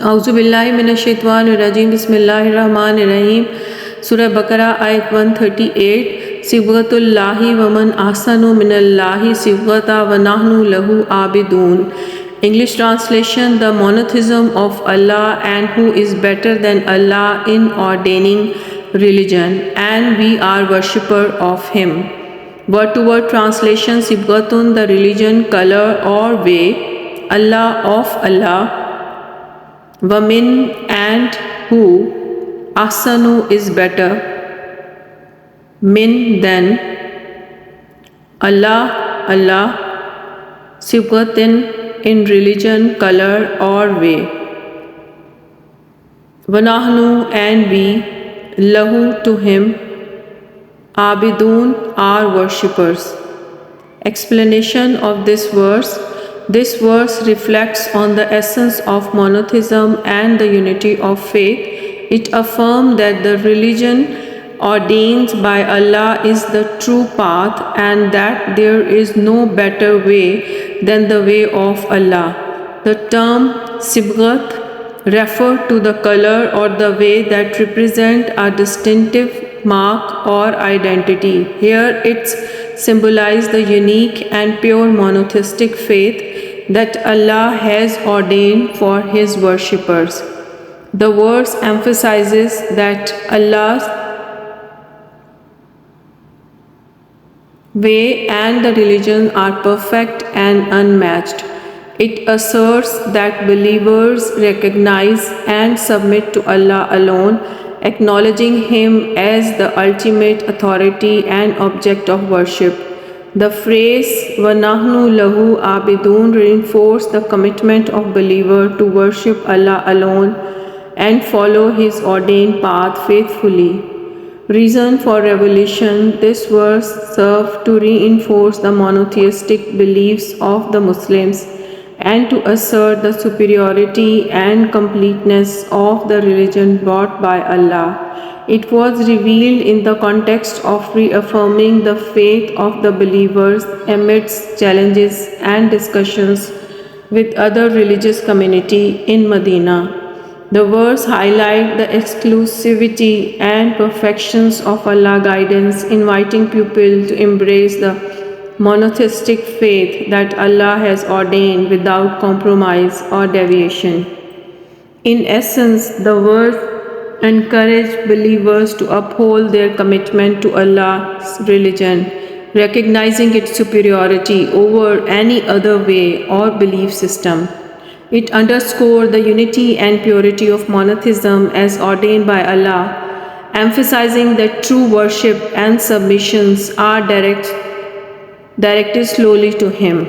औज़ुबिल्लाहि मिनश्शैतानिर्रजीम बिस्मिल्लाहिर्रहमानिर्रहीम। सूरह बकरा आयत 138। सिबगतुल्लाहि वमन ahsanu मिनल्लाहि सिबगता व नहनु लहु आबिदून। English translation: The monotheism of Allah, and who is better than Allah in ordaining religion, and we are worshipper of Him. Word to word translation: Sibgatun, the religion, color or way. Allah, of Allah. Wamin, and who. Ahsanu, is better. Min, than. Allah, Allah. Sibgatin, in religion, color or way. Wanahnu, and we. Lahu, to him. Abidun, are worshippers. Explanation of this verse. This verse reflects on the essence of monotheism and the unity of faith. It affirms that the religion ordained by Allah is the true path and that there is no better way than the way of Allah. The term Sibgat refers to the color or the way that represent a distinctive mark or identity. Here it symbolizes the unique and pure monotheistic faith that Allah has ordained for His worshippers. The verse emphasizes that Allah's way and the religion are perfect and unmatched. It asserts that believers recognize and submit to Allah alone, acknowledging Him as the ultimate authority and object of worship. The phrase وَنَحْنُ لَهُ عَابِدُونَ reinforces the commitment of believer to worship Allah alone and follow His ordained path faithfully. Reason for revelation: this verse serves to reinforce the monotheistic beliefs of the Muslims and to assert the superiority and completeness of the religion brought by Allah. It was revealed in the context of reaffirming the faith of the believers amidst challenges and discussions with other religious community in Medina. The verse highlights the exclusivity and perfections of Allah's guidance, inviting people to embrace the monotheistic faith that Allah has ordained without compromise or deviation. In essence, the verse encourages believers to uphold their commitment to Allah's religion, recognizing its superiority over any other way or belief system. It underscores the unity and purity of monotheism as ordained by Allah, emphasizing that true worship and submissions are directed solely to Him.